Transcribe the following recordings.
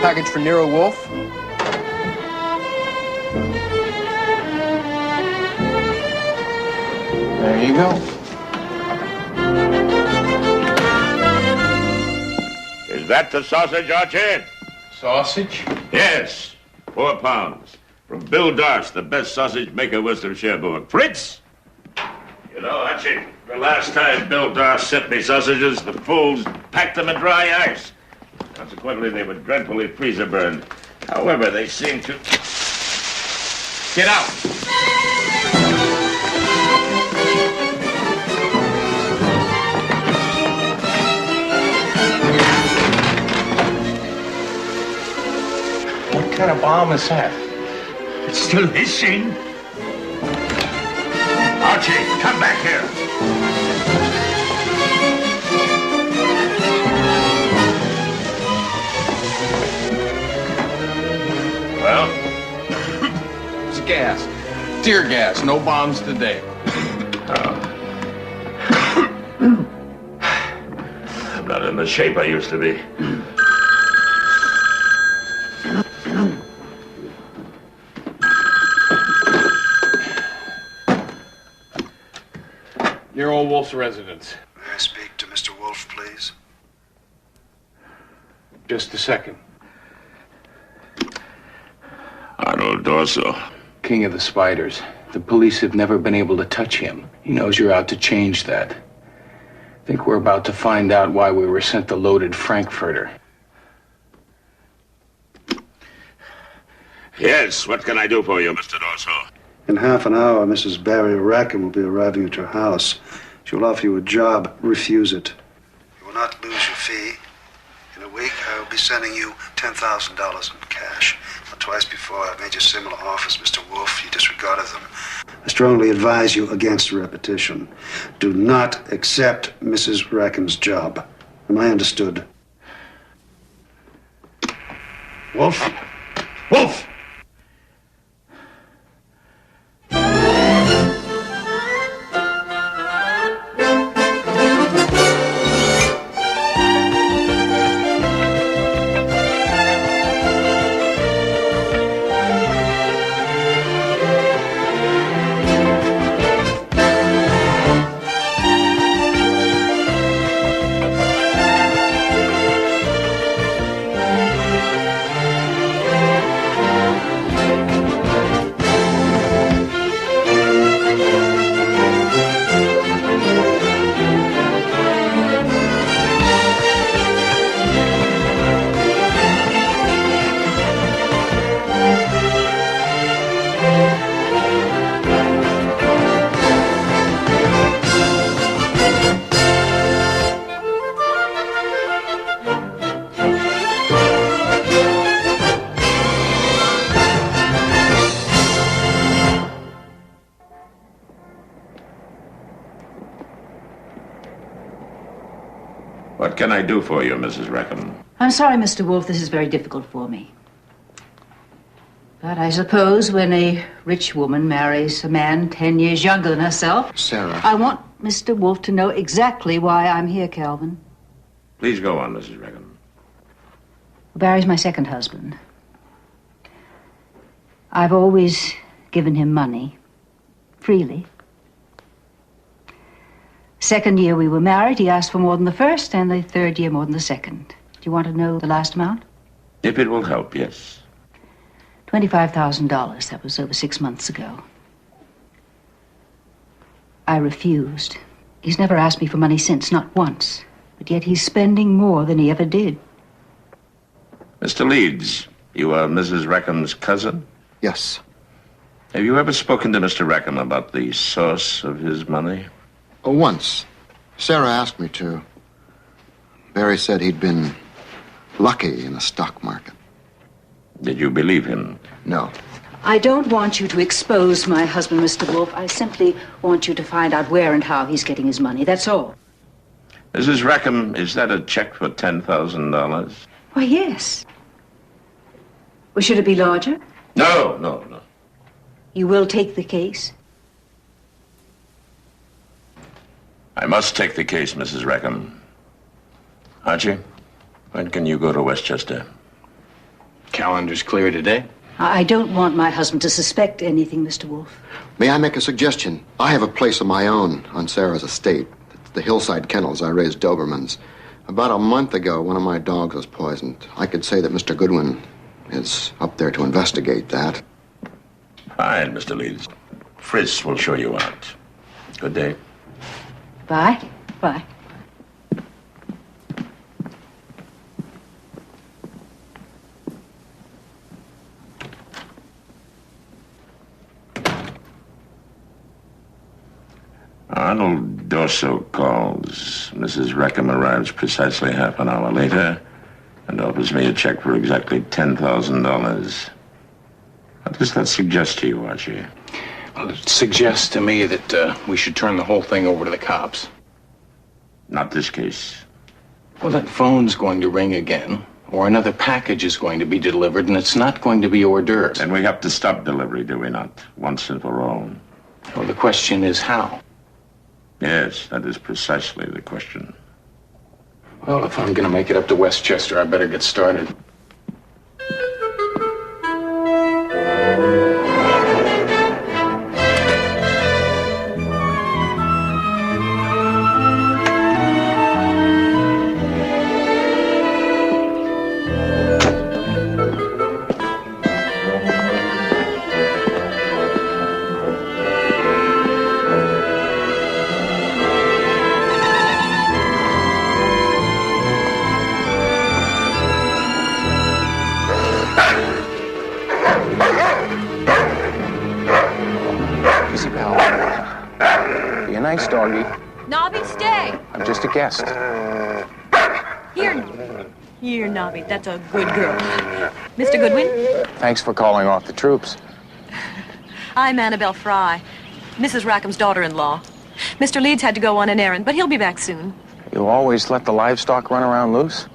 package for Nero Wolfe. There you go. Is that the sausage, Archie? Sausage? Yes. 4 pounds. From Bill Darce, the best sausage maker west of Cherbourg. Fritz! You know, Archie, the last time Bill Darce sent me sausages, the fools packed them in dry ice. Consequently, they were dreadfully freezer burned. However, they seem to... Get out! What kind of bomb is that? It's still hissing. Archie, come back here. Well? It's gas. Tear gas. No bombs today. I'm not in the shape I used to be. Nero Wolfe's residence. May I speak to Mr. Wolfe, please? Just a second. Arnold Dorso. King of the spiders. The police have never been able to touch him. He knows you're out to change that. I think we're about to find out why we were sent the loaded Frankfurter. Yes, what can I do for you, Mr. Dorso? In half an hour, Mrs. Sarah Rackham will be arriving at your house. She will offer you a job. Refuse it. You will not lose your fee. In a week, I will be sending you $10,000 in cash. Twice before, I've made you similar offers, Mr. Wolfe. You disregarded them. I strongly advise you against repetition. Do not accept Mrs. Rackham's job. Am I understood? Wolfe! Wolfe! What can I do for you, Mrs. Rackham? I'm sorry, Mr. Wolfe, this is very difficult for me. But I suppose when a rich woman marries a man 10 years younger than herself... Sarah. I want Mr. Wolfe to know exactly why I'm here, Calvin. Please go on, Mrs. Rackham. Barry's my second husband. I've always given him money. Freely. Second year we were married, he asked for more than the first, and the third year more than the second. Do you want to know the last amount? If it will help, yes. $25,000. That was over 6 months ago. I refused. He's never asked me for money since, not once. But yet he's spending more than he ever did. Mr. Leeds, you are Mrs. Rackham's cousin? Yes. Have you ever spoken to Mr. Rackham about the source of his money? Oh, once. Sarah asked me to. Barry said he'd been lucky in the stock market. Did you believe him? No. I don't want you to expose my husband, Mr. Wolfe. I simply want you to find out where and how he's getting his money. That's all. Mrs. Rackham, is that a check for $10,000? Why, yes. Well, should it be larger? No. You will take the case? I must take the case, Mrs. Rackham. Archie, when can you go to Westchester? Calendar's clear today. I don't want my husband to suspect anything, Mr. Wolfe. May I make a suggestion? I have a place of my own on Sarah's estate. It's the hillside kennels I raised Dobermans. About a month ago, one of my dogs was poisoned. I could say that Mr. Goodwin is up there to investigate that. Fine, Mr. Leeds. Fritz will show you out. Good day. Bye. Bye. Arnold Dorso calls. Mrs. Rackham arrives precisely half an hour later and offers me a check for exactly $10,000. What does that suggest to you, Archie? Well, it suggests to me that we should turn the whole thing over to the cops. Not this case. Well, that phone's going to ring again, or another package is going to be delivered, and it's not going to be hors d'oeuvres. And we have to stop delivery, do we not? Once and for all. Well, the question is how? Yes, that is precisely the question. Well, if I'm going to make it up to Westchester, I better get started. Nice doggy. Nobby, stay. I'm just a guest. Here, Nobby. That's a good girl. Mr. Goodwin? Thanks for calling off the troops. I'm Annabel Frey, Mrs. Rackham's daughter-in-law. Mr. Leeds had to go on an errand, but he'll be back soon. You always let the livestock run around loose?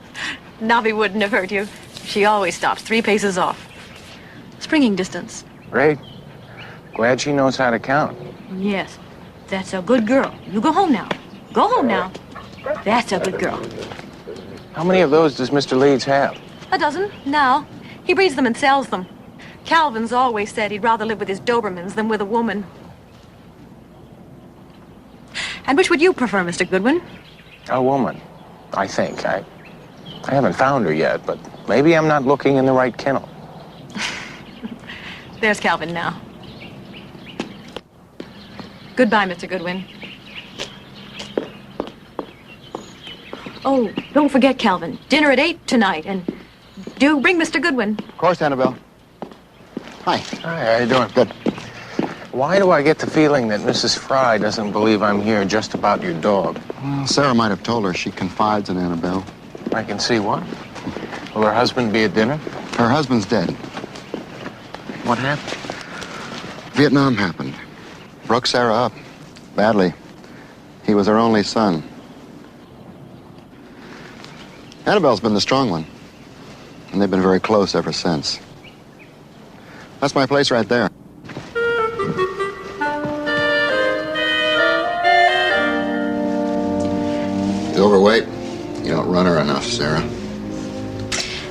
Nobby wouldn't have hurt you. She always stops 3 paces off. Springing distance. Great. Glad she knows how to count. Yes. That's a good girl. You go home now. Go home now. That's a good girl. How many of those does Mr. Leeds have? A dozen, now. He breeds them and sells them. Calvin's always said he'd rather live with his Dobermans than with a woman. And which would you prefer, Mr. Goodwin? A woman, I think. I haven't found her yet, but maybe I'm not looking in the right kennel. There's Calvin now. Goodbye, Mr. Goodwin. Oh, don't forget, Calvin. Dinner at 8 tonight, and do bring Mr. Goodwin. Of course, Annabel. Hi. Hi, how you doing? Good. Why do I get the feeling that Mrs. Frey doesn't believe I'm here just about your dog? Well, Sarah might have told her she confides in Annabel. I can see why. Will her husband be at dinner? Her husband's dead. What happened? Vietnam happened. Broke Sarah up. Badly. He was her only son. Annabel's been the strong one. And they've been very close ever since. That's my place right there. She's overweight. You don't run her enough, Sarah.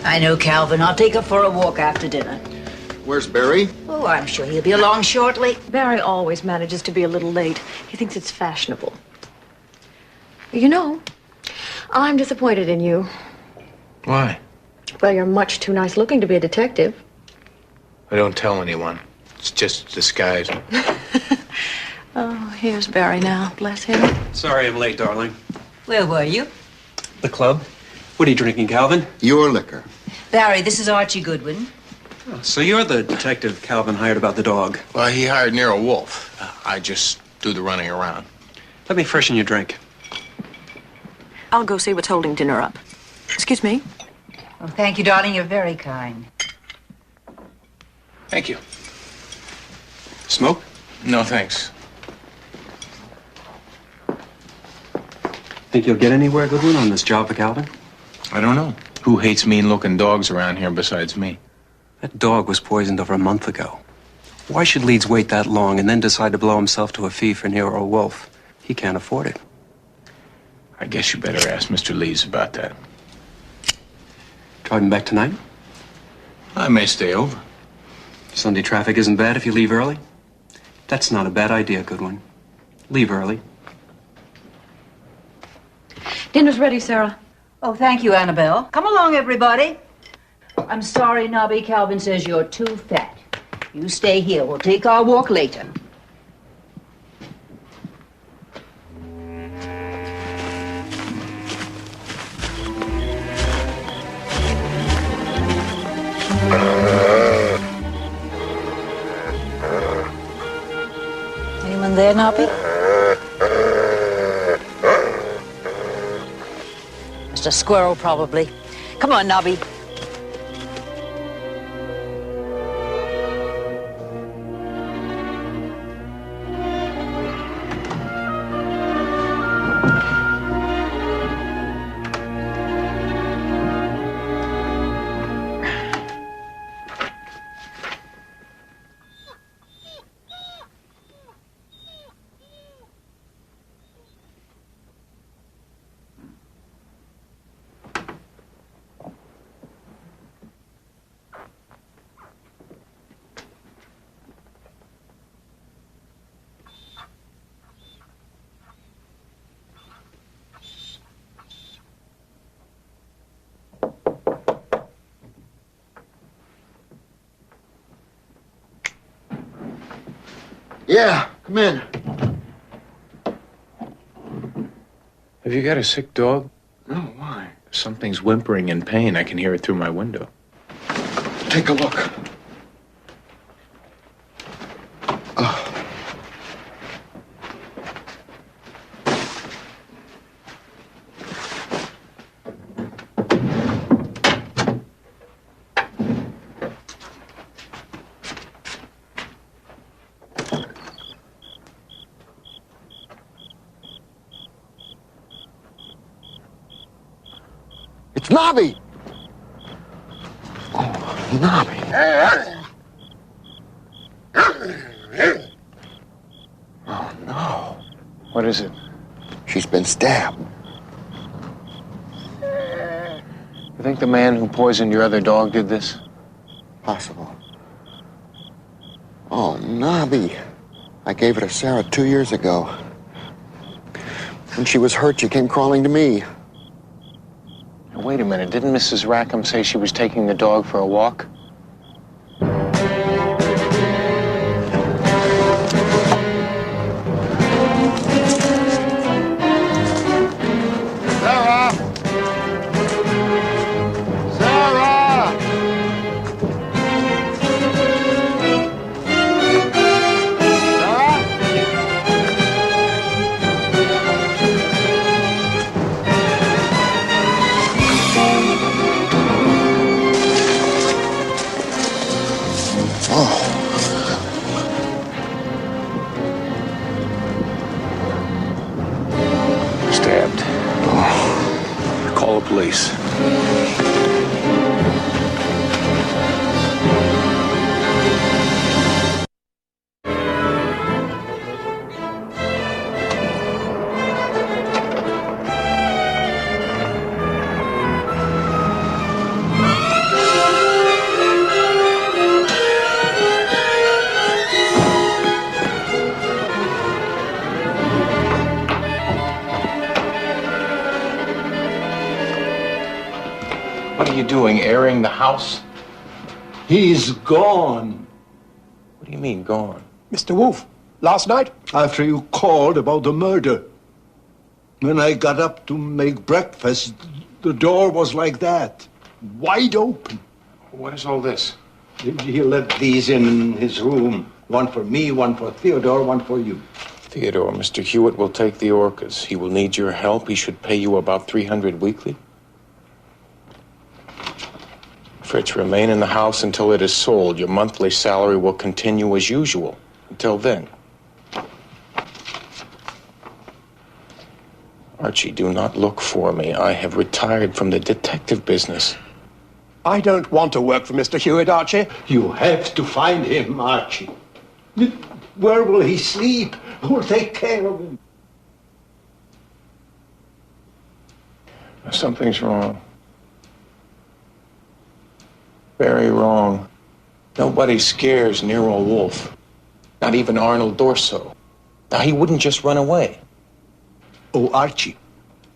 I know, Calvin. I'll take her for a walk after dinner. Where's Barry? Oh, I'm sure he'll be along shortly. Barry always manages to be a little late. He thinks it's fashionable. You know, I'm disappointed in you. Why? Well, you're much too nice looking to be a detective. I don't tell anyone. It's just a disguise. Oh, here's Barry now. Bless him. Sorry I'm late, darling. Where were you? The club. What are you drinking, Calvin? Your liquor. Barry, this is Archie Goodwin. Oh, so you're the detective Calvin hired about the dog. Well, he hired Nero Wolfe. I just do the running around. Let me freshen your drink. I'll go see what's holding dinner up. Excuse me. Oh, thank you, darling. You're very kind. Thank you. Smoke? No, thanks. Think you'll get anywhere, Goodwin, on this job for Calvin? I don't know. Who hates mean-looking dogs around here besides me? That dog was poisoned over a month ago. Why should Leeds wait that long and then decide to blow himself to a fee for Nero Wolfe? He can't afford it. I guess you better ask Mr. Leeds about that. Driving back tonight? I may stay over. Sunday traffic isn't bad if you leave early. That's not a bad idea, Goodwin. Leave early. Dinner's ready, Sarah. Oh, thank you, Annabel. Come along, everybody. I'm sorry, Nobby. Calvin says you're too fat. You stay here. We'll take our walk later. Anyone there, Nobby? Mr. Squirrel, probably. Come on, Nobby. Yeah, come in. Have you got a sick dog? No, why? Something's whimpering in pain. I can hear it through my window. Take a look. It's Nobby! Oh, Nobby. Oh, no. What is it? She's been stabbed. You think the man who poisoned your other dog did this? Possible. Oh, Nobby. I gave her to Sarah 2 years ago. When she was hurt, she came crawling to me. Now, wait a minute. Didn't Mrs. Rackham say she was taking the dog for a walk? Sarah! Sarah! Stabbed. Call the police. What are you doing, airing the house? He's gone. What do you mean, gone? Mr. Wolfe, last night, after you called about the murder, when I got up to make breakfast, the door was like that, wide open. What is all this? He left these in his room. One for me, one for Theodore, one for you. Theodore, Mr. Hewitt will take the orcas. He will need your help. He should pay you about $300 weekly. Fritz, remain in the house until it is sold. Your monthly salary will continue as usual. Until then. Archie, do not look for me. I have retired from the detective business. I don't want to work for Mr. Hewitt, Archie. You have to find him, Archie. Where will he sleep? Who will take care of him? Something's wrong. Very wrong. Nobody scares Nero Wolfe. Not even Arnold Dorso. Now, he wouldn't just run away. Oh, Archie,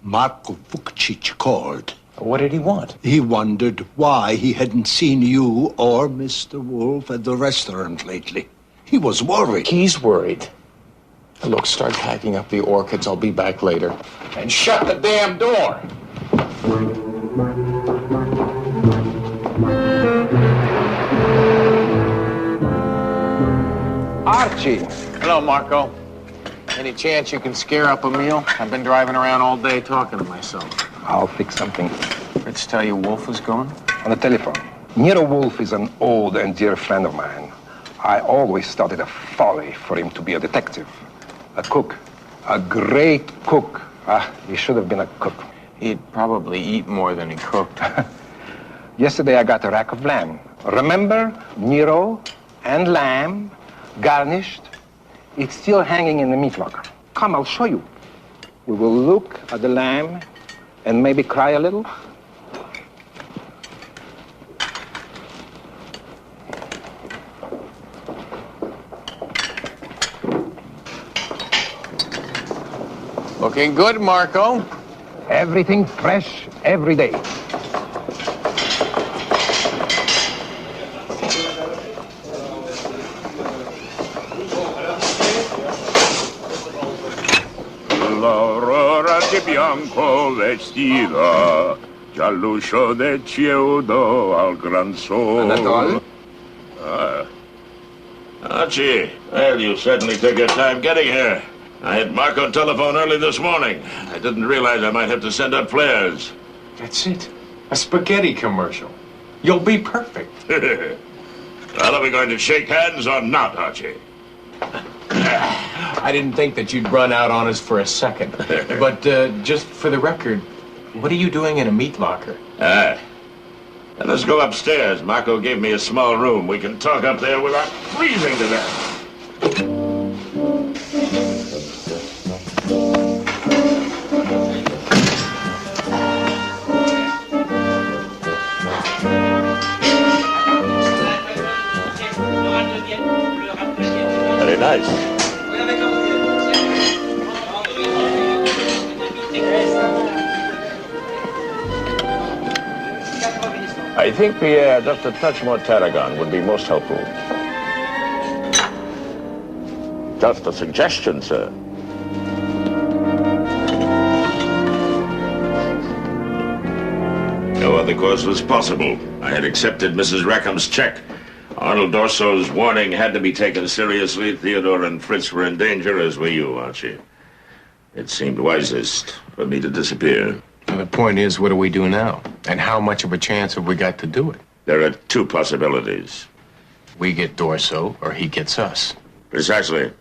Marko Vukcic called. What did he want? He wondered why he hadn't seen you or Mr. Wolfe at the restaurant lately. He was worried. He's worried. Look, start packing up the orchids. I'll be back later. And shut the damn door! Archie! Hello, Marco. Any chance you can scare up a meal? I've been driving around all day talking to myself. I'll fix something. Fritz tell you Wolfe is gone? On the telephone. Nero Wolfe is an old and dear friend of mine. I always thought it a folly for him to be a detective. A cook. A great cook. He should have been a cook. He'd probably eat more than he cooked. Yesterday I got a rack of lamb. Remember? Nero and lamb, garnished. It's still hanging in the meat locker. Come, I'll show you. We will look at the lamb and maybe cry a little. Looking good, Marco. Everything fresh every day. L'aurora di bianco vestita, gialluscio del cielo al gran sol. Anatole? Archie, well, you certainly took your time getting here. I had Marco telephone early this morning. I didn't realize I might have to send up flares. That's it. A spaghetti commercial. You'll be perfect. Well, are we going to shake hands or not, Archie? I didn't think that you'd run out on us for a second. But just for the record, what are you doing in a meat locker? Now let's go upstairs. Marco gave me a small room. We can talk up there without freezing to death. Very nice. I think, Pierre, just a touch more tarragon would be most helpful. Just a suggestion, sir. No other course was possible. I had accepted Mrs. Rackham's check. Arnold Dorso's warning had to be taken seriously. Theodore and Fritz were in danger, as were you, Archie. It seemed wisest for me to disappear. And the point is, what do we do now? And how much of a chance have we got to do it? There are two possibilities. We get Dorso, or he gets us. Precisely.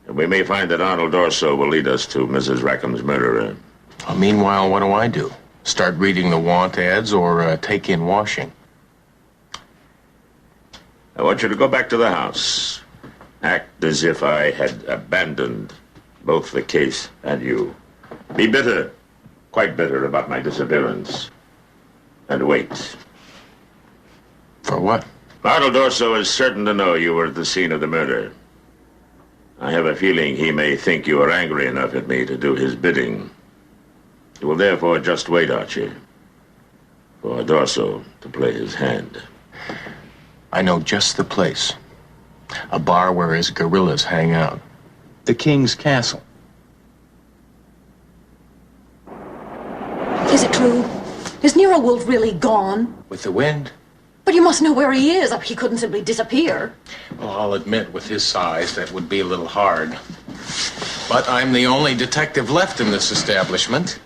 And we may find that Arnold Dorso will lead us to Mrs. Rackham's murderer. Meanwhile, what do I do? Start reading the want ads or take in washing? I want you to go back to the house. Act as if I had abandoned both the case and you. Be bitter, quite bitter about my disappearance. And wait. For what? Arnold Dorso is certain to know you were at the scene of the murder. I have a feeling he may think you are angry enough at me to do his bidding. You will therefore just wait, Archie, for Dorso to play his hand. I know just the place. A bar where his guerrillas hang out. The King's Castle. Is it true? Is Nero Wolfe really gone? With the wind? But you must know where he is. He couldn't simply disappear. Well, I'll admit, with his size, that would be a little hard. But I'm the only detective left in this establishment.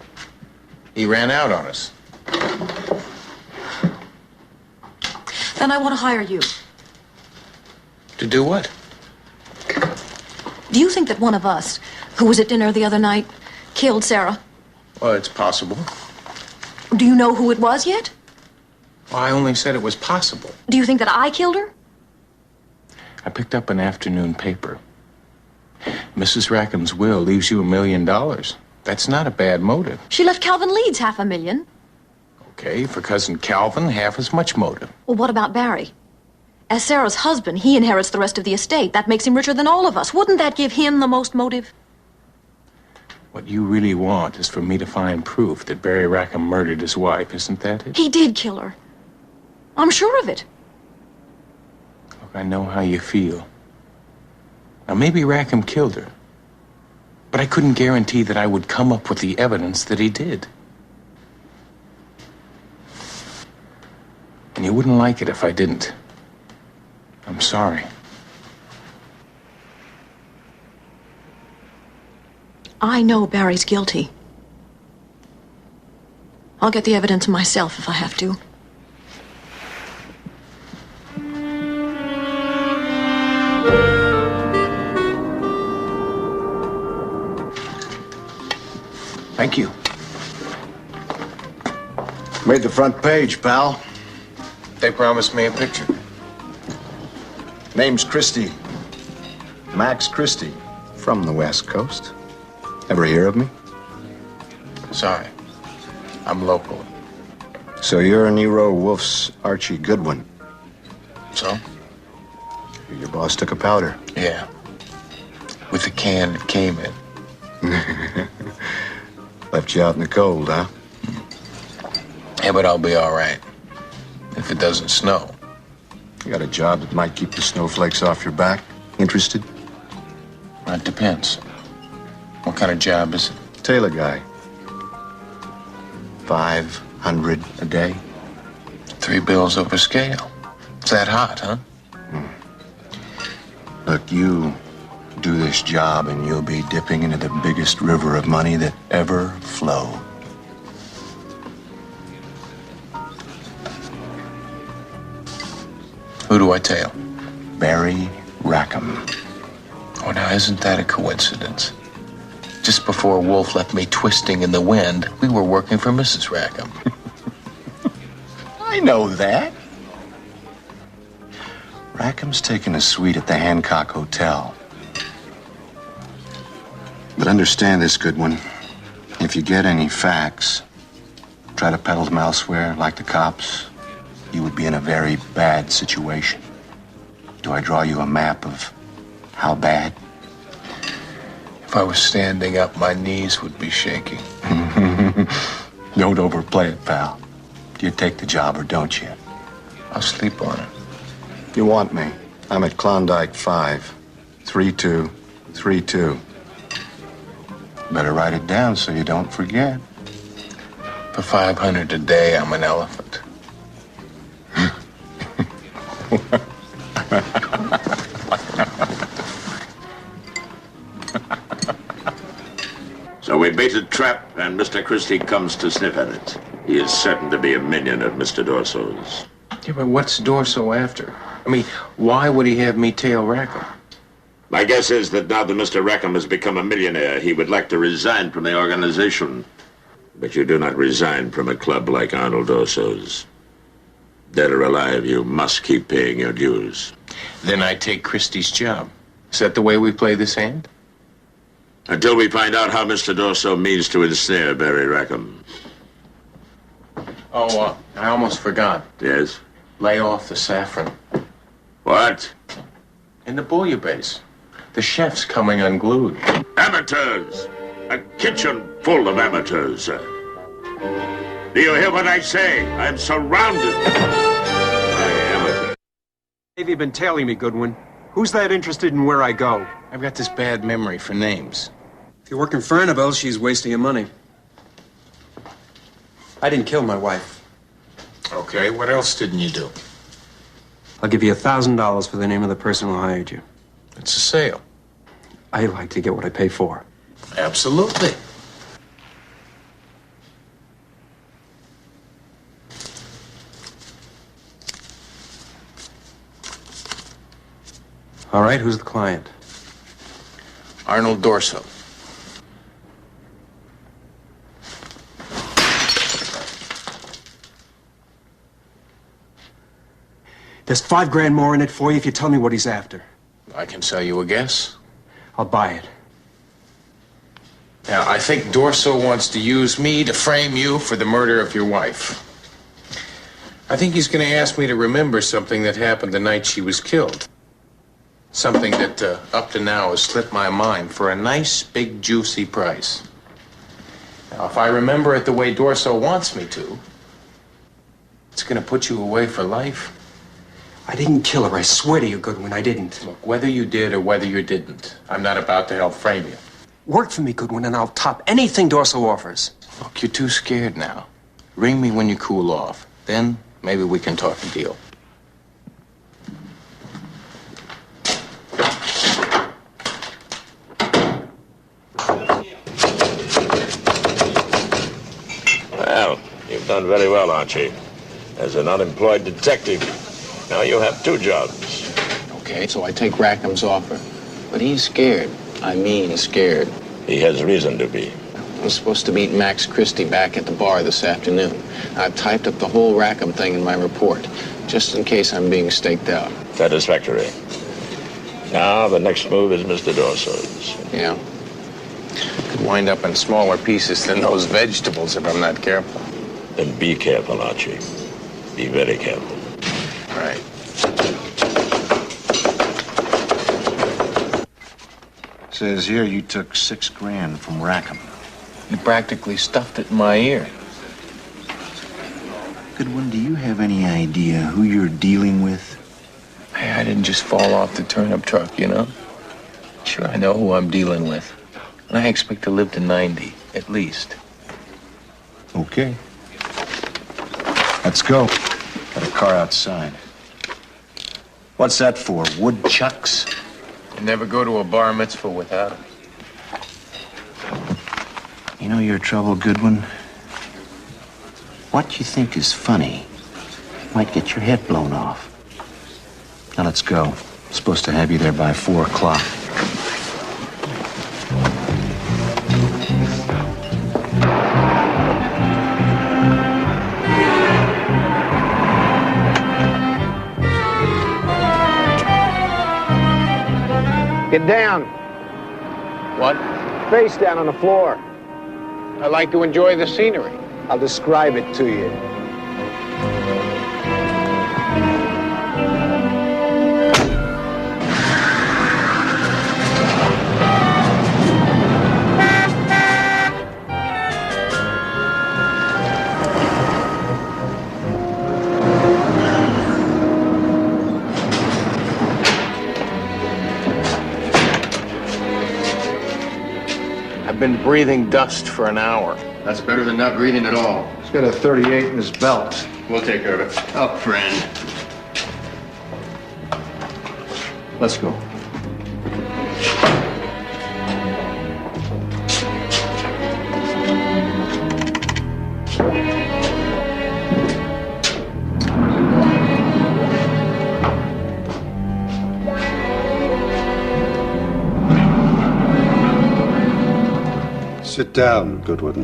He ran out on us. Then I want to hire you. To do what? Do you think that one of us, who was at dinner the other night, killed Sarah? Well, it's possible. Do you know who it was yet? Well, I only said it was possible. Do you think that I killed her? I picked up an afternoon paper. Mrs. Rackham's will leaves you $1 million. That's not a bad motive. She left Calvin Leeds $500,000. Okay, for Cousin Calvin, half as much motive. Well, what about Barry? As Sarah's husband, he inherits the rest of the estate. That makes him richer than all of us. Wouldn't that give him the most motive? What you really want is for me to find proof that Barry Rackham murdered his wife, isn't that it? He did kill her. I'm sure of it. Look, I know how you feel. Now, maybe Rackham killed her. But I couldn't guarantee that I would come up with the evidence that he did. And you wouldn't like it if I didn't. I'm sorry. I know Barry's guilty. I'll get the evidence myself if I have to. Thank you. Made the front page, pal. They promised me a picture. Name's Christie. Max Christie. From the West Coast. Ever hear of me? Sorry. I'm local. So you're Nero Wolfe's Archie Goodwin. So? Your boss took a powder. Yeah. With the can it came in. Left you out in the cold, huh? Yeah, but I'll be all right. If it doesn't snow. You got a job that might keep the snowflakes off your back? Interested? That depends. What kind of job is it? Tailor guy. 500 a day. 3 bills over scale. It's that hot, huh? Look, you do this job and you'll be dipping into the biggest river of money that ever flowed. Who do I tail? Barry Rackham. Oh, now isn't that a coincidence? Just before Wolfe left me twisting in the wind, we were working for Mrs. Rackham. I know that. Rackham's taking a suite at the Hancock Hotel. But understand this, Goodwin. If you get any facts, try to peddle them elsewhere, like the cops, you would be in a very bad situation. Do I draw you a map of how bad? If I was standing up, my knees would be shaking. Don't overplay it, pal. Do you take the job or don't you? I'll sleep on it. You want me? I'm at Klondike 5, 3232. Better write it down so you don't forget. For 500 a day, I'm an elephant. So we bait a trap, and Mr. Christie comes to sniff at it. He is certain to be a minion of Mr. Dorso's. Yeah, but what's Dorso after? I mean, why would he have me tail Rackham? My guess is that now that Mr. Rackham has become a millionaire, he would like to resign from the organization. But you do not resign from a club like Arnold Dorso's. Dead or alive, you must keep paying your dues. Then I take Christie's job. Is that the way we play this hand? Until we find out how Mr. Dorso means to ensnare Barry Rackham. Oh, I almost forgot. Yes? Lay off the saffron. What? In the bouillabaisse. The chef's coming unglued. Amateurs! A kitchen full of amateurs, sir. Do you hear what I say? I'm surrounded by amateurs. Have you been tailing me, Goodwin? Who's that interested in where I go? I've got this bad memory for names. If you're working for Annabel, she's wasting your money. I didn't kill my wife. Okay, what else didn't you do? I'll give you $1,000 for the name of the person who hired you. It's a sale. I like to get what I pay for. Absolutely. All right, who's the client? Arnold Dorso. There's $5,000 more in it for you if you tell me what he's after. I can sell you a guess. I'll buy it. Now, I think Dorso wants to use me to frame you for the murder of your wife. I think he's going to ask me to remember something that happened the night she was killed. Something that, up to now, has slipped my mind for a nice, big, juicy price. Now, if I remember it the way Dorso wants me to, it's going to put you away for life. I didn't kill her, I swear to you, Goodwin, I didn't. Look, whether you did or whether you didn't, I'm not about to help frame you. Work for me, Goodwin, and I'll top anything Dorso offers. Look, you're too scared now. Ring me when you cool off. Then, maybe we can talk a deal. Well, you've done very well, Archie. As an unemployed detective, now you have 2 jobs. Okay, so I take Rackham's offer. But he's scared. I mean scared. He has reason to be. I'm supposed to meet Max Christie back at the bar this afternoon. I've typed up the whole Rackham thing in my report, just in case I'm being staked out. Satisfactory. Now, the next move is Mr. Dorso's. Yeah. Could wind up in smaller pieces than those vegetables if I'm not careful. Then be careful, Archie. Be very careful. Right. Says here you took $6 grand from Rackham. You practically stuffed it in my ear. Goodwin, do you have any idea who you're dealing with? Hey, I didn't just fall off the turnip truck, you know? Sure, I know who I'm dealing with. And I expect to live to 90, at least. Okay. Let's go. Got a car outside. What's that for? Woodchucks? You never go to a bar mitzvah without them. You know your trouble, Goodwin? What you think is funny might get your head blown off. Now let's go. I'm supposed to have you there by 4 o'clock. Get down. What? Face down on the floor. I like to enjoy the scenery. I'll describe it to you. I've been breathing dust for an hour. That's better than not breathing at all. He's got a 38 in his belt. We'll take care of it. Up, friend. Let's go. Sit down, Goodwin.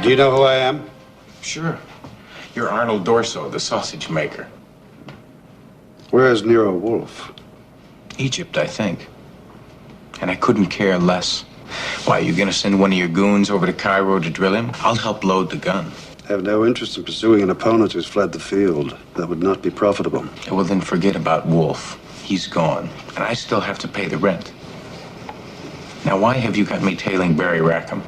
Do you know who I am? Sure. You're Arnold Dorso, the sausage maker. Where's Nero Wolfe? Egypt, I think. And I couldn't care less. Why, you gonna send one of your goons over to Cairo to drill him? I'll help load the gun. I have no interest in pursuing an opponent who's fled the field. That would not be profitable. Well, then forget about Wolfe. He's gone, and I still have to pay the rent. Now, why have you got me tailing Barry Rackham?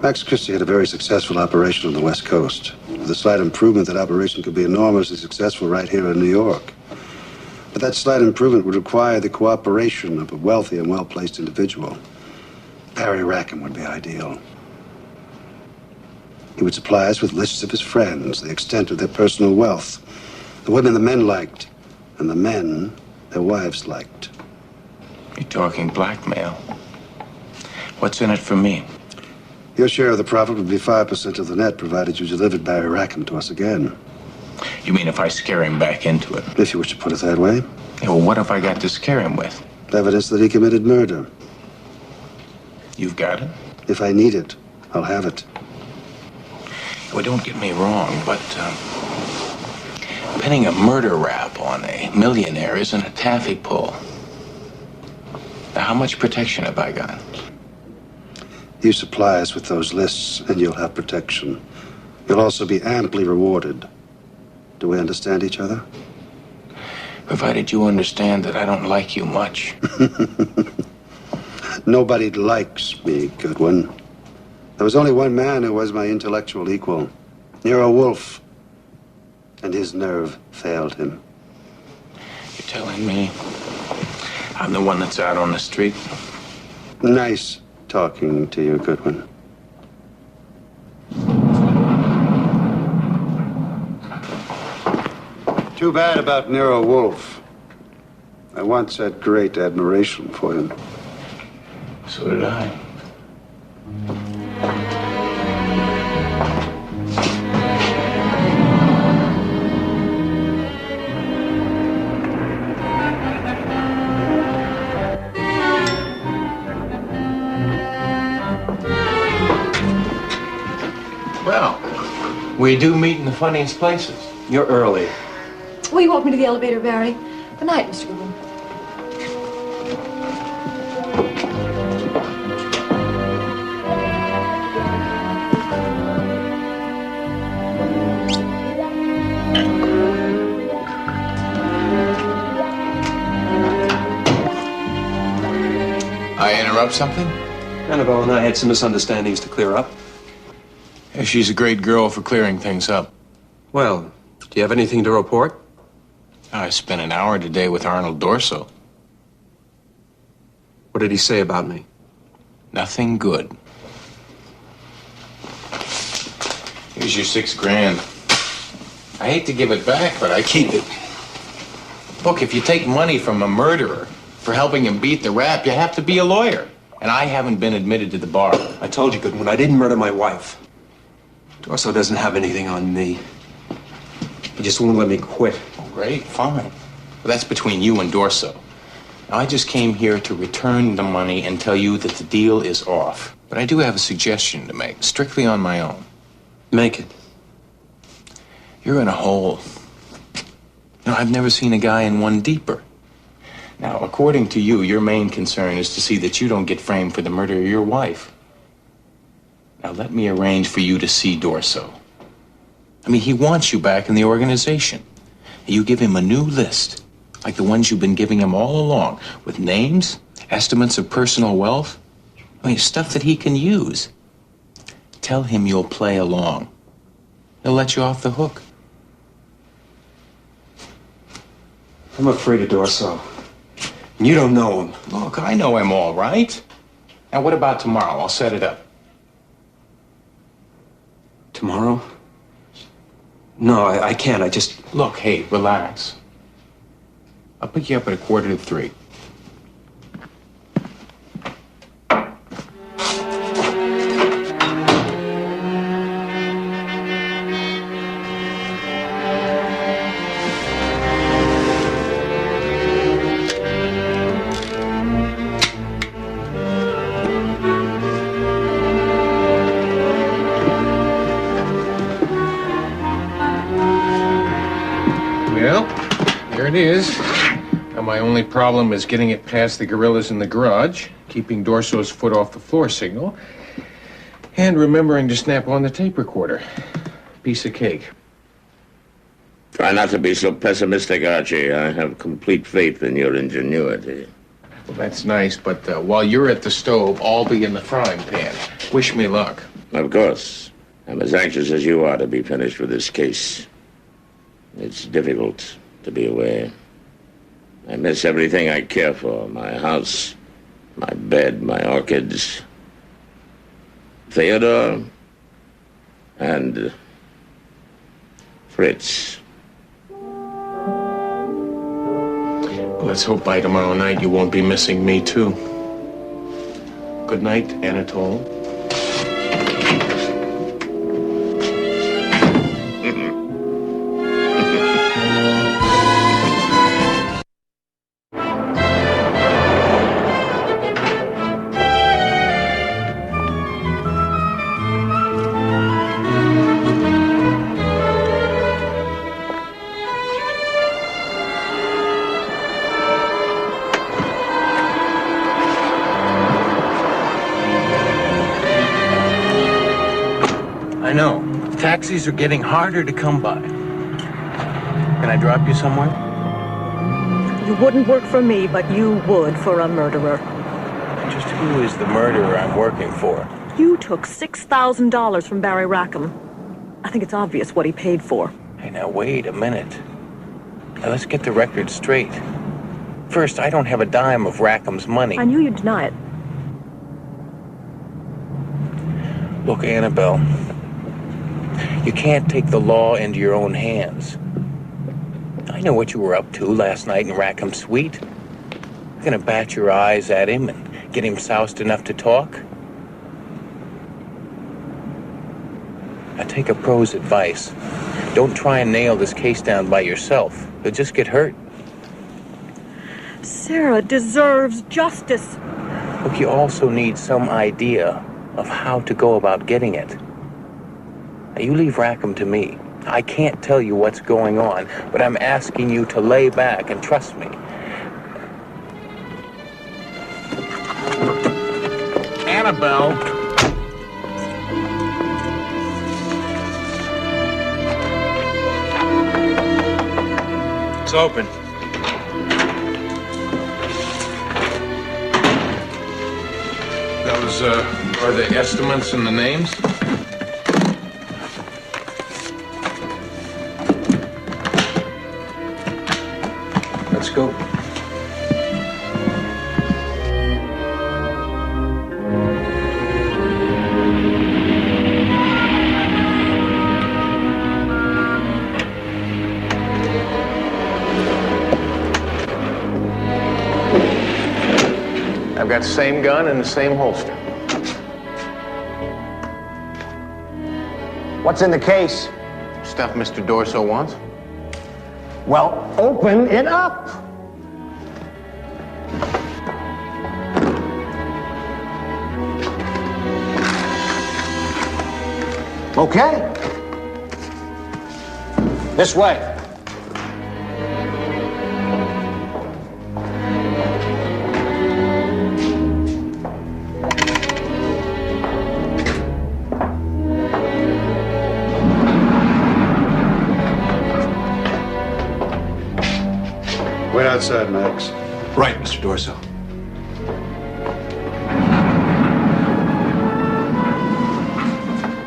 Max Christie had a very successful operation on the West Coast. With a slight improvement, that operation could be enormously successful right here in New York. But that slight improvement would require the cooperation of a wealthy and well-placed individual. Barry Rackham would be ideal. He would supply us with lists of his friends, the extent of their personal wealth, the women the men liked, and the men their wives liked. You're talking blackmail. What's in it for me? Your share of the profit would be 5% of the net, provided you delivered Barry Rackham to us again. You mean if I scare him back into it? If you wish to put it that way. Yeah, well, what have I got to scare him with? Evidence that he committed murder. You've got it? If I need it, I'll have it. Well, don't get me wrong, but pinning a murder rap on a millionaire isn't a taffy pull. Now, how much protection have I got? You supply us with those lists, and you'll have protection. You'll also be amply rewarded. Do we understand each other? Provided you understand that I don't like you much. Nobody likes me, Goodwin. There was only one man who was my intellectual equal, Nero Wolfe, and his nerve failed him. You're telling me I'm the one that's out on the street? Nice talking to you, Goodwin. Too bad about Nero Wolfe. I once had great admiration for him. So did I. Well, we do meet in the funniest places. You're early. Will you walk me to the elevator, Barry? Good night, Mr. Goodwin. I interrupt something? Annabel and I had some misunderstandings to clear up. Yeah, she's a great girl for clearing things up. Well, do you have anything to report? I spent an hour today with Arnold Dorso. What did he say about me? Nothing good. Here's your $6,000. I hate to give it back, but I keep it. Look, if you take money from a murderer for helping him beat the rap, you have to be a lawyer. And I haven't been admitted to the bar. I told you, Goodwin, I didn't murder my wife. Dorso doesn't have anything on me. He just won't let me quit. Great, fine. Well, that's between you and Dorso. Now, I just came here to return the money and tell you that the deal is off. But I do have a suggestion to make, strictly on my own. Make it. You're in a hole. You know, I've never seen a guy in one deeper. Now, according to you, your main concern is to see that you don't get framed for the murder of your wife. Now, let me arrange for you to see Dorso. I mean, he wants you back in the organization. You give him a new list, like the ones you've been giving him all along, with names, estimates of personal wealth. I mean, stuff that he can use. Tell him you'll play along. He'll let you off the hook. I'm afraid of Dorso. And you don't know him. Look, I know him all right. Now, what about tomorrow? I'll set it up. Tomorrow? No, I can't. I just... Look, hey, relax. I'll pick you up at 2:45. It is. Now, my only problem is getting it past the gorillas in the garage, keeping Dorso's foot off the floor signal, and remembering to snap on the tape recorder. Piece of cake. Try not to be so pessimistic, Archie. I have complete faith in your ingenuity. Well, that's nice, but while you're at the stove, I'll be in the frying pan. Wish me luck. Of course. I'm as anxious as you are to be finished with this case. It's difficult to be away. I miss everything I care for. My house, my bed, my orchids, Theodore, and Fritz. Let's hope by tomorrow night you won't be missing me, too. Good night, Anatole. Taxis are getting harder to come by. Can I drop you somewhere? You wouldn't work for me, but you would for a murderer. Just who is the murderer I'm working for? You took $6,000 from Barry Rackham. I think it's obvious what he paid for. Hey, now wait a minute. Now let's get the record straight. First, I don't have a dime of Rackham's money. I knew you'd deny it. Look, Annabel, you can't take the law into your own hands. I know what you were up to last night in Rackham's suite. You're gonna bat your eyes at him and get him soused enough to talk? Now take a pro's advice. Don't try and nail this case down by yourself. You'll just get hurt. Sarah deserves justice. Look, you also need some idea of how to go about getting it. Now, you leave Rackham to me. I can't tell you what's going on, but I'm asking you to lay back and trust me. Annabel. It's open. Those are the estimates and the names? Let's go. I've got the same gun and the same holster. What's in the case? Stuff Mr. Dorso wants. Well, open it up. Okay. This way. Wait outside, Max. Right, Mr. Dorso.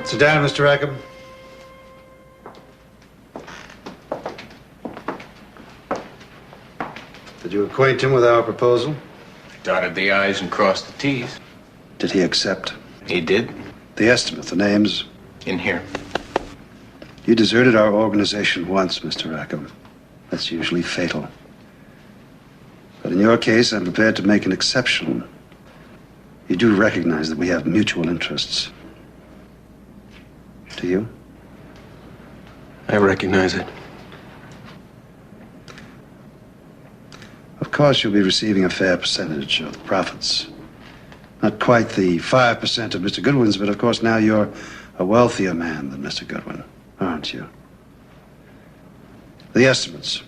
Sit down, Mr. Rackham. Did you acquaint him with our proposal? Dotted the I's and crossed the T's. Did he accept? He did. The estimate, the names? In here. You deserted our organization once, Mr. Rackham. That's usually fatal. But in your case, I'm prepared to make an exception. You do recognize that we have mutual interests. Do you? I recognize it. Of course, you'll be receiving a fair percentage of the profits. Not quite the 5% of Mr. Goodwin's, but of course now you're a wealthier man than Mr. Goodwin, aren't you? The estimates.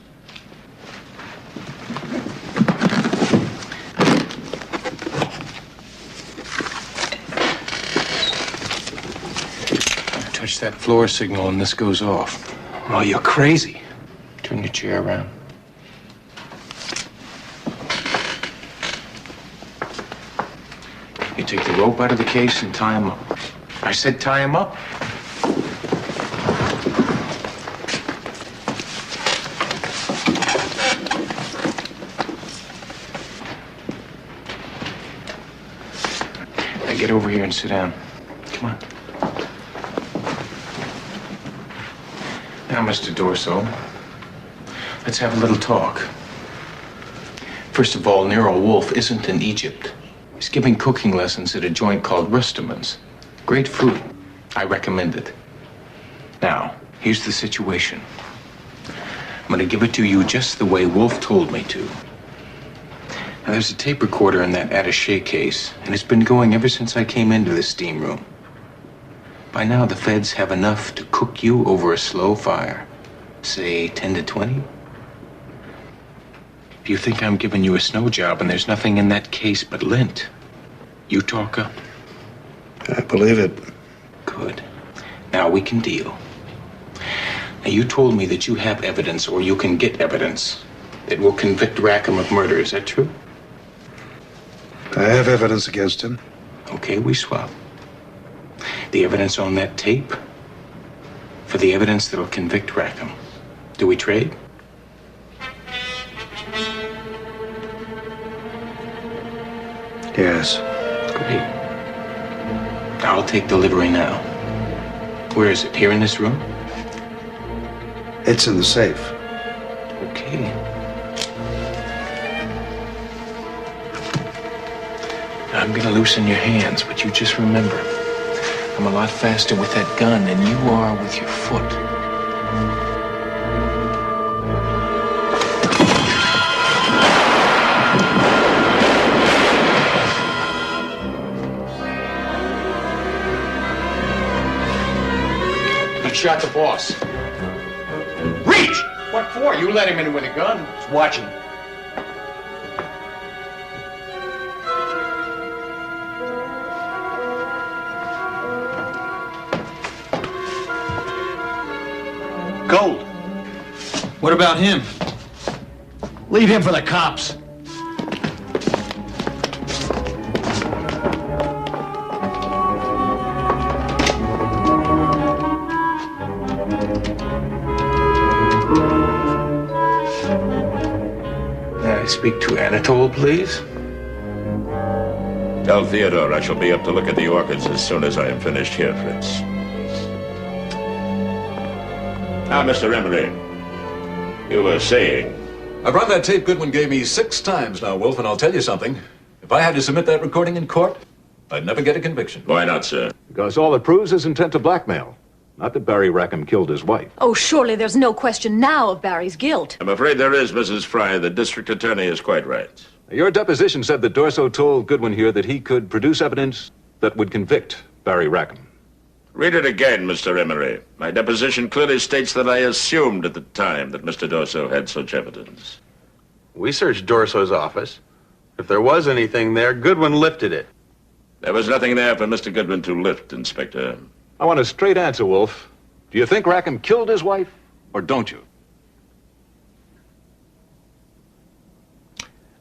Touch that floor signal and this goes off. Oh, you're crazy. Turn your chair around. You take the rope out of the case and tie him up. I said tie him up. Now get over here and sit down. Come on. Now, Mr. Dorso, let's have a little talk. First of all, Nero Wolfe isn't in Egypt. He's giving cooking lessons at a joint called Rustam's. Great food. I recommend it. Now, here's the situation. I'm going to give it to you just the way Wolfe told me to. Now, there's a tape recorder in that attaché case, and it's been going ever since I came into this steam room. By now, the feds have enough to cook you over a slow fire. Say 10 to 20. If you think I'm giving you a snow job and there's nothing in that case but lint, you talk up. I believe it. Good. Now we can deal. Now, you told me that you have evidence, or you can get evidence, that will convict Rackham of murder. Is that true? I have evidence against him. Okay, we swap. The evidence on that tape for the evidence that'll convict Rackham. Do we trade? Yes. Great. I'll take delivery now. Where is it? Here in this room? It's in the safe. Okay. I'm gonna loosen your hands, but you just remember, I'm a lot faster with that gun than you are with your foot. You shot the boss. Reach! What for? You let him in with a gun. He's watching. Gold. What about him? Leave him for the cops. May I speak to Anatole, please? Tell Theodore I shall be up to look at the orchids as soon as I am finished here, Fritz. Now, Mr. Emery, you were saying... I've run that tape Goodwin gave me 6 times now, Wolfe, and I'll tell you something. If I had to submit that recording in court, I'd never get a conviction. Why not, sir? Because all it proves is intent to blackmail. Not that Barry Rackham killed his wife. Oh, surely there's no question now of Barry's guilt. I'm afraid there is, Mrs. Frey. The district attorney is quite right. Your deposition said that Dorso told Goodwin here that he could produce evidence that would convict Barry Rackham. Read it again, Mr. Emery. My deposition clearly states that I assumed at the time that Mr. Dorso had such evidence. We searched Dorso's office. If there was anything there, Goodwin lifted it. There was nothing there for Mr. Goodwin to lift, Inspector. I want a straight answer, Wolfe. Do you think Rackham killed his wife, or don't you?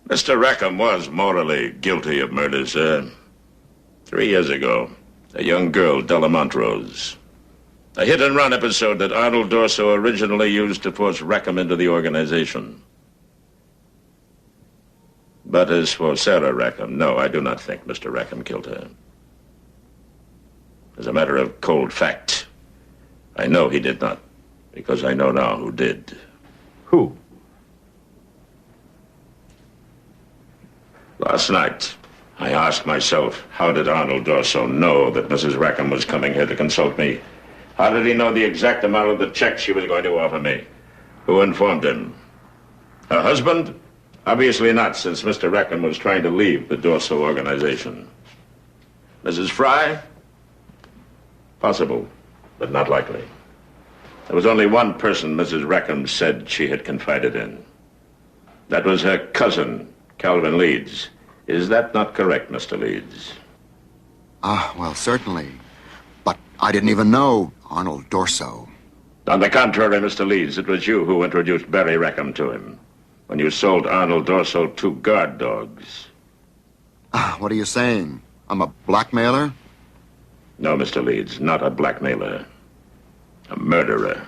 Mr. Rackham was morally guilty of murder, sir. 3 years ago, a young girl, Della Montrose. A hit-and-run episode that Arnold Dorso originally used to force Rackham into the organization. But as for Sarah Rackham, no, I do not think Mr. Rackham killed her. As a matter of cold fact, I know he did not, because I know now who did. Who? Last night, I asked myself, how did Arnold Dorso know that Mrs. Rackham was coming here to consult me? How did he know the exact amount of the check she was going to offer me? Who informed him? Her husband? Obviously not, since Mr. Rackham was trying to leave the Dorso organization. Mrs. Frey? Possible, but not likely. There was only one person Mrs. Rackham said she had confided in. That was her cousin, Calvin Leeds. Is that not correct, Mr. Leeds? Well, certainly. But I didn't even know Arnold Dorso. On the contrary, Mr. Leeds, it was you who introduced Barry Rackham to him when you sold Arnold Dorso 2 guard dogs. What are you saying? I'm a blackmailer? No, Mr. Leeds, not a blackmailer. A murderer.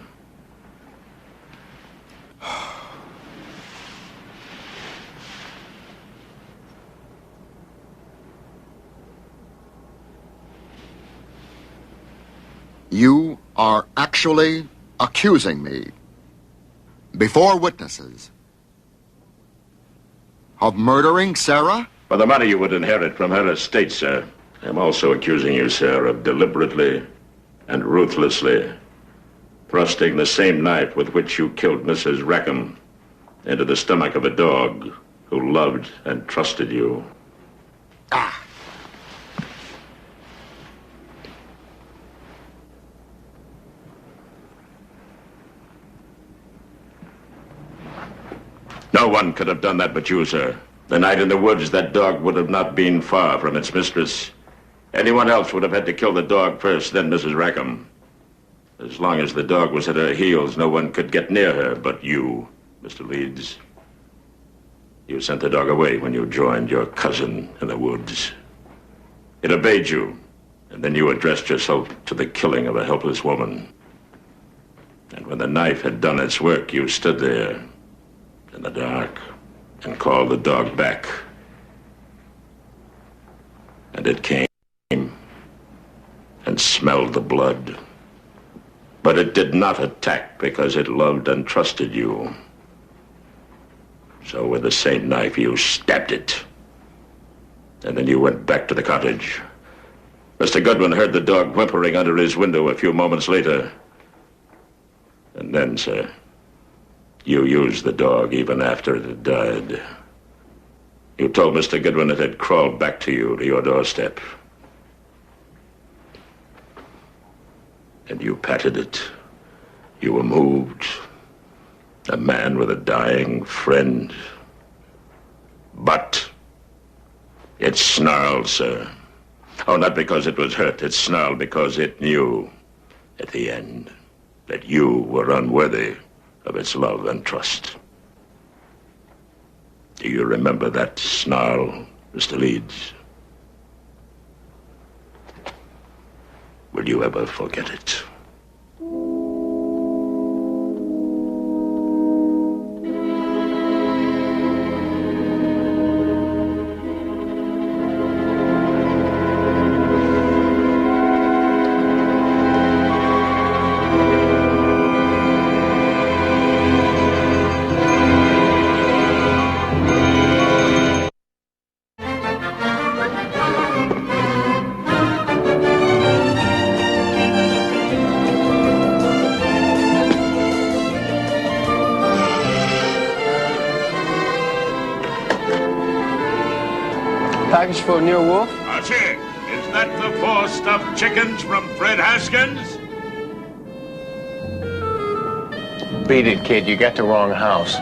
You are actually accusing me, before witnesses, of murdering Sarah? For the money you would inherit from her estate, sir. I'm also accusing you, sir, of deliberately and ruthlessly thrusting the same knife with which you killed Mrs. Rackham into the stomach of a dog who loved and trusted you. No one could have done that but you, sir. The night in the woods, that dog would have not been far from its mistress. Anyone else would have had to kill the dog first, then Mrs. Rackham. As long as the dog was at her heels, no one could get near her but you, Mr. Leeds. You sent the dog away when you joined your cousin in the woods. It obeyed you, and then you addressed yourself to the killing of a helpless woman. And when the knife had done its work, you stood there in the dark and called the dog back. And it came and smelled the blood. But it did not attack because it loved and trusted you. So with the same knife, you stabbed it. And then you went back to the cottage. Mr. Goodwin heard the dog whimpering under his window a few moments later. And then, sir, you used the dog even after it had died. You told Mr. Goodwin it had crawled back to you, to your doorstep. And you patted it. You were moved. A man with a dying friend. But it snarled, sir. Oh, not because it was hurt. It snarled because it knew at the end that you were unworthy of its love and trust. Do you remember that snarl, Mr. Leeds? Will you ever forget it? Package for Nero Wolfe? Archie, is that the 4 stuffed chickens from Fred Haskins? Beat it, kid. You got the wrong house.